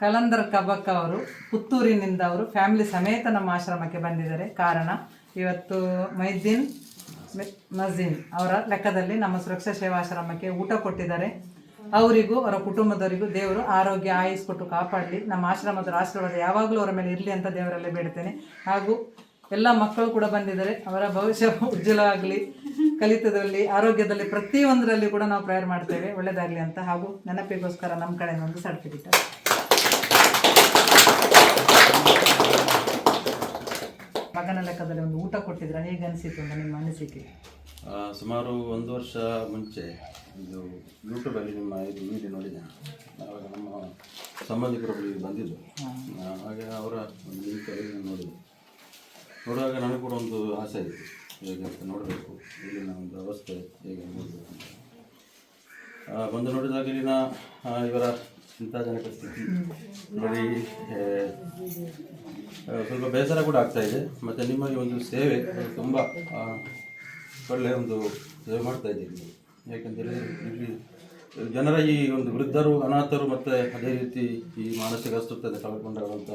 ಕಲಂದರ್ ಕಬಕ್ ಅವರು ಪುತ್ತೂರಿನಿಂದ ಅವರು ಫ್ಯಾಮಿಲಿ ಸಮೇತ ನಮ್ಮ ಆಶ್ರಮಕ್ಕೆ ಬಂದಿದ್ದಾರೆ. ಕಾರಣ ಇವತ್ತು ಮೈದ್ದೀನ್ ಮಜೀನ್ ಅವರ ಲೆಕ್ಕದಲ್ಲಿ ನಮ್ಮ ಸುರಕ್ಷಾ ಸೇವಾಶ್ರಮಕ್ಕೆ ಊಟ ಕೊಟ್ಟಿದ್ದಾರೆ. ಅವರಿಗೂ ಅವರ ಕುಟುಂಬದವರಿಗೂ ದೇವರು ಆರೋಗ್ಯ ಆಯುಸ್ ಕೊಟ್ಟು ಕಾಪಾಡಲಿ. ನಮ್ಮ ಆಶ್ರಮದ ಆಶೀರ್ವಾದ ಯಾವಾಗಲೂ ಅವರ ಮೇಲೆ ಇರಲಿ ಅಂತ ದೇವರಲ್ಲಿ ಬೇಡ್ತೇನೆ. ಹಾಗೂ ಎಲ್ಲ ಮಕ್ಕಳು ಕೂಡ ಬಂದಿದ್ದಾರೆ. ಅವರ ಭವಿಷ್ಯ ಉಜ್ವಲವಾಗಲಿ, ಕಲಿತದಲ್ಲಿ ಆರೋಗ್ಯದಲ್ಲಿ ಪ್ರತಿಯೊಂದರಲ್ಲಿ ಕೂಡ ನಾವು ಪ್ರೇಯರ್ ಮಾಡ್ತೇವೆ, ಒಳ್ಳೆಯದಾಗಲಿ ಅಂತ. ಹಾಗೂ ನೆನಪಿಗೋಸ್ಕರ ನಮ್ಮ ಕಡೆಯಿಂದ ಒಂದು ಸರ್ಟಿಫಿಕೇಟ್. ಮಗನ ಲೆಕ್ಕದಲ್ಲಿ ಒಂದು ಊಟ ಕೊಟ್ಟಿದ್ರೆ ಹೇಗೆ ಅನಿಸಿತು ಅಂತ ನಿಮ್ಮ ಅನಿಸಿಕೆ? ಸುಮಾರು 1 ವರ್ಷ ಮುಂಚೆ ಇದು ಯೂಟ್ಯೂಬಲ್ಲಿ ನಿಮ್ಮ ಇದು ವಿಡಿಯೋ ನೋಡಿದೆ. ಆವಾಗ ನಮ್ಮ ಸಂಬಂಧಿಕರೊಬ್ಬರಿಗೆ ಬಂದಿದ್ದು, ಹಾಗೆ ಅವರ ಒಂದು ಲಿಂಕಲ್ಲಿ ನೋಡುವಾಗ ನನಗೆ ಕೂಡ ಒಂದು ಆಸೆ ಇತ್ತು, ಹೇಗೆ ಅಂತ ನೋಡಬೇಕು, ಇಲ್ಲಿನ ಒಂದು ವ್ಯವಸ್ಥೆ ಹೇಗೆ ನೋಡಬೇಕು ಅಂತ. ಬಂದು ನೋಡಿದಾಗ ಇಲ್ಲಿನ ಇವರ ಚಿಂತಾಜನಕ ಸ್ಥಿತಿ ನೋಡಿ ಸ್ವಲ್ಪ ಬೇಸರ ಕೂಡ ಆಗ್ತಾ ಇದೆ. ಮತ್ತು ನಿಮಗೆ ಒಂದು ಸೇವೆ ತುಂಬ ಒಳ್ಳೆಯ ಒಂದು ಸೇವೆ ಮಾಡ್ತಾ ಇದ್ದೀರಿ. ಯಾಕೆಂದರೆ ಇಲ್ಲಿ ಜನರ ಈ ಒಂದು ವೃದ್ಧರು, ಅನಾಥರು ಮತ್ತು ಅದೇ ರೀತಿ ಈ ಮಾನಸಿಕ ಅಸ್ವಸ್ಥತೆ ಕಳ್ಕೊಂಡಾಗುವಂಥ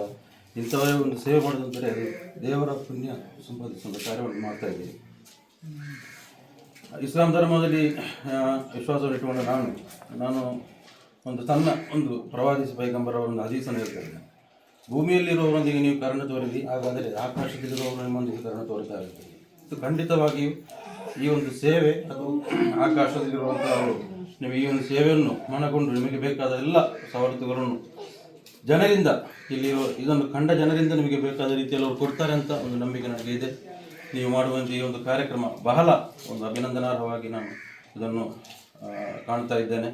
ಇಂಥವರೇ ಒಂದು ಸೇವೆ ಮಾಡೋದಂದರೆ ಅದು ದೇವರ ಪುಣ್ಯ ಸಂಪಾದಿಸುವಂಥ ಕಾರ್ಯವನ್ನು ಮಾಡ್ತಾ ಇದ್ದೀರಿ. ಇಸ್ಲಾಂ ಧರ್ಮದಲ್ಲಿ ವಿಶ್ವಾಸವನ್ನು ಇಟ್ಟುಕೊಂಡು ನಾನು ಒಂದು ಸಣ್ಣ ಒಂದು ಪ್ರವಾದಿ ಪೈಗಂಬರ್ ಅವರ ಒಂದು ಹದೀಸನ್ನು ಹೇಳ್ತಾ ಇದ್ದೇನೆ. ಭೂಮಿಯಲ್ಲಿರುವವರೊಂದಿಗೆ ನೀವು ಕರುಣೆ ತೋರಿರಿ, ಹಾಗಾದರೆ ಆಕಾಶದಲ್ಲಿರುವವರು ನಿಮ್ಮೊಂದಿಗೆ ಕರುಣೆ ತೋರಿತಾ ಇರ್ತೀರಿ. ಇದು ಖಂಡಿತವಾಗಿಯೂ ಈ ಒಂದು ಸೇವೆ, ಅದು ಆಕಾಶದಲ್ಲಿರುವಂಥವರು ನೀವು ಈ ಒಂದು ಸೇವೆಯನ್ನು ಮನಗೊಂಡು ನಿಮಗೆ ಬೇಕಾದ ಎಲ್ಲ ಸವಲತ್ತುಗಳನ್ನು ಜನರಿಂದ, ಇಲ್ಲಿರೋ ಇದನ್ನು ಕಂಡ ಜನರಿಂದ ನಿಮಗೆ ಬೇಕಾದ ರೀತಿಯಲ್ಲಿ ಅವರು ಕೊಡ್ತಾರೆ ಅಂತ ಒಂದು ನಂಬಿಕೆ ನನಗೆ ಇದೆ. ನೀವು ಮಾಡುವಂಥ ಈ ಒಂದು ಕಾರ್ಯಕ್ರಮ ಬಹಳ ಒಂದು ಅಭಿನಂದನಾರ್ಹವಾಗಿ ನಾನು ಇದನ್ನು ಕಾಣ್ತಾ ಇದ್ದೇನೆ.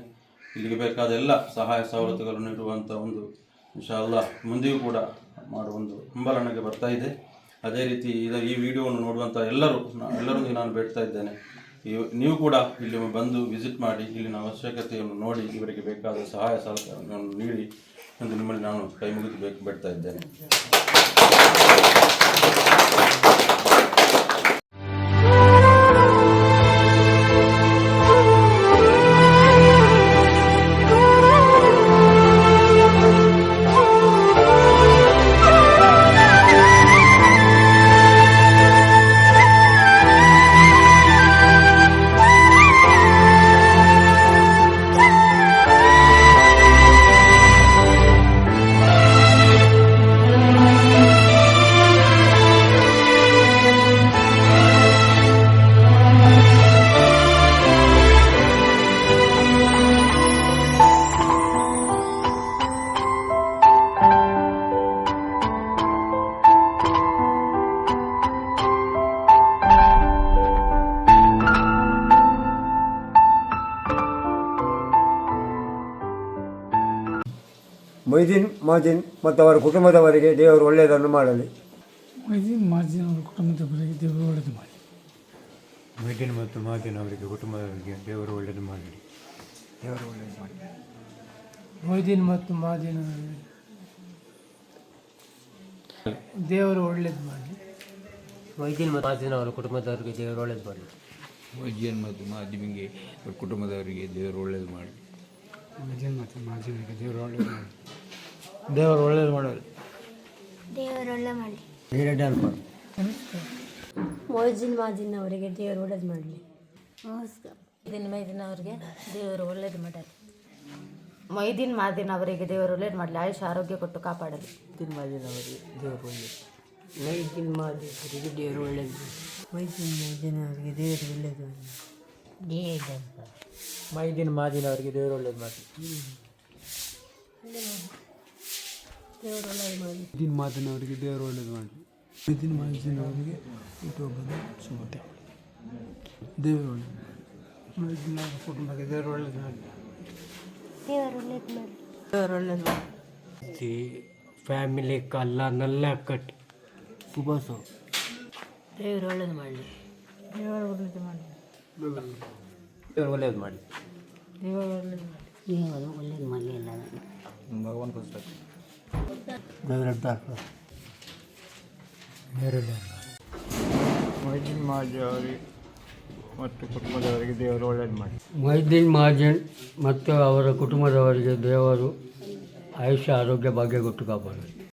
ಇಲ್ಲಿಗೆ ಬೇಕಾದ ಎಲ್ಲ ಸಹಾಯ ಸವಲತ್ತುಗಳನ್ನು ನೀಡುವಂಥ ಒಂದು ಇನ್ಶಾ ಅಲ್ಲಾಹ್ ಮುಂದೆಯೂ ಕೂಡ ಮಾಡುವ ಒಂದು ಹಂಬಲ ನನಗೆ ಬರ್ತಾ ಇದೆ. ಅದೇ ರೀತಿ ಈ ವಿಡಿಯೋವನ್ನು ನೋಡುವಂಥ ಎಲ್ಲರೊಂದಿಗೆ ನಾನು ಬೇಡ್ತಾ ಇದ್ದೇನೆ, ನೀವು ಕೂಡ ಇಲ್ಲಿ ಬಂದು ವಿಸಿಟ್ ಮಾಡಿ ಇಲ್ಲಿನ ಅವಶ್ಯಕತೆಯನ್ನು ನೋಡಿ ಇವರಿಗೆ ಬೇಕಾದ ಸಹಾಯ ಸಹಕಾರವನ್ನು ನೀಡಿ ಎಂದು ನಿಮ್ಮಲ್ಲಿ ನಾನು ಕೈ ಮುಗಿದು ಬೇಡ್ತಾ ಇದ್ದೇನೆ. ಮೊಯ್ದೀನ್ ಮಾಜಿನ್ ಮತ್ತು ಅವರ ಕುಟುಂಬದವರಿಗೆ ದೇವರು ಒಳ್ಳೆಯದನ್ನು ಮಾಡಲಿ. ಮೊಯ್ದೀನ್ ಮಾಜಿನ್ ಅವರ ಕುಟುಂಬದವರಿಗೆ ದೇವರು ಒಳ್ಳೆಯದು ಮಾಡಲಿ. ಮೊಯ್ದೀನ್ ಮತ್ತು ಮಾಜಿನ್ ಅವರಿಗೆ ಕುಟುಂಬದವರಿಗೆ ದೇವರು ಒಳ್ಳೆಯದು ಮಾಡಲಿ. ದೇವರು ಒಳ್ಳೆಯದು ಮಾಡಲಿ. ಮೊಯ್ದೀನ್ ಮತ್ತು ಮಾಜಿನ್ ಅವರಿಗೆ ದೇವರು ಒಳ್ಳೆಯದು ಮಾಡಲಿ. ಮೊಯ್ದೀನ್ ಮತ್ತು ಮಾಜಿನ್ ಅವರ ಕುಟುಂಬದವರಿಗೆ ದೇವರು ಒಳ್ಳೆಯದು ಮಾಡಲಿ. ಮೊಯ್ದೀನ್ ಮತ್ತು ಮಾಜಿನ್ಗೆ ಅವರ ಕುಟುಂಬದವರಿಗೆ ದೇವರು ಒಳ್ಳೆಯದು ಮಾಡಲಿ. ಮೊಯ್ದೀನ್ ಮತ್ತು ಮಾಜಿನ್ಗೆ ದೇವರು ಒಳ್ಳೆಯದು ಮಾಡಲಿ. ದೇವರು ಒಳ್ಳೆಯದು ಮಾಡಲಿ. ದೇವರು ಒಳ್ಳೆ ಮಾಡಲಿ. ಮೊಯ್ದೀನ್ ಮಾಜಿನ್ ಅವರಿಗೆ ದೇವರು ಒಳ್ಳೇದು ಮಾಡಲಿ. ನಮಸ್ಕಾರ. ಮೊಯ್ದೀನ್ ಅವರಿಗೆ ದೇವರು ಒಳ್ಳೇದು ಮಾಡಲಿ. ಮೊಯ್ದೀನ್ ಮಾಜಿನ್ ಅವರಿಗೆ ದೇವರು ಒಳ್ಳೇದು ಮಾಡಲಿ. ಆಯುಷ್ ಆರೋಗ್ಯ ಕೊಟ್ಟು ಕಾಪಾಡಲಿ. ಮೊಯ್ದೀನ್ ಮಾಜಿನ್ ಅವರಿಗೆ ದೇವರು ಒಳ್ಳೆಯದು. ಮೊಯ್ದೀನ್ ಮಾಜಿನ್ ಅವರಿಗೆ ದೇವರು ಒಳ್ಳೇದು ಮಾಡಲಿ. ಮೊಯ್ದೀನ್ ಮಾಜಿನ್ ಅವರಿಗೆ ದೇವರು ಒಳ್ಳೇದು ಮಾಡಲಿ. ಮೊಯ್ದೀನ್ ಮಾಜಿನ್ ಅವರಿಗೆ ದೇವರು ಒಳ್ಳೇದು ಮಾಡಲಿ. ದೇವರು ಒಳ್ಳೇದು ಮಾಡಲಿ. ಮೊಯ್ದೀನ್ ಮಾಜಿನ್ ಅವರಿಗೆ ದೇವರು ಒಳ್ಳೇದು ಮಾಡಲಿ. ಮೊಯ್ದೀನ್ ಮಾಜಿನ್ ಅವರಿಗೆ ಹುಟ್ಟುಹಬ್ಬದ ಶುಭತೆ. ದೇವರು ಒಳ್ಳೇದು ಮಾಡಲಿ. ಮೊಯ್ದೀನ್ ಅವರ ಕುಟುಂಬಕ್ಕೆ ದೇವರು ಒಳ್ಳೇದು ಮಾಡಲಿ. ದೇವರು ಒಳ್ಳೇದು ಮಾಡಲಿ. ದೇವರು ಒಳ್ಳೇದು ಮಾಡಲಿ. ಫ್ಯಾಮಿಲಿ ಕಲ್ಲ ನಲ್ಲ ಕಟ್ ಸುಭಾಸ ದೇವರು ಒಳ್ಳೇದು ಮಾಡಲಿ. ದೇವರು ಒಳ್ಳೇದು ಮಾಡಲಿ. ದೇವರು ಒಳ್ಳೇದು ಮಾಡಲಿ. ದೇವರು ಒಳ್ಳೇದು ಮಾಡಲಿ. ದೇವರು ಒಳ್ಳೇದು ಮಾಡಲಿ. ಎಲ್ಲ ಭಗವಾನ್ ಪುಸ್ತಕ ಮೊಯ್ದೀನ್ ಮಾಜಿನ್ ಅವರಿಗೆ ಮತ್ತು ಕುಟುಂಬದವರಿಗೆ ದೇವರು ಒಳ್ಳೆಯದು ಮಾಡಿ. ಮೊಯ್ದೀನ್ ಮಾಜಿನ್ ಮತ್ತು ಅವರ ಕುಟುಂಬದವರಿಗೆ ದೇವರು ಆಯುಷ್ಯ ಆರೋಗ್ಯ ಭಾಗ್ಯ ಕೊಟ್ಟು ಕಾಪಾಡು.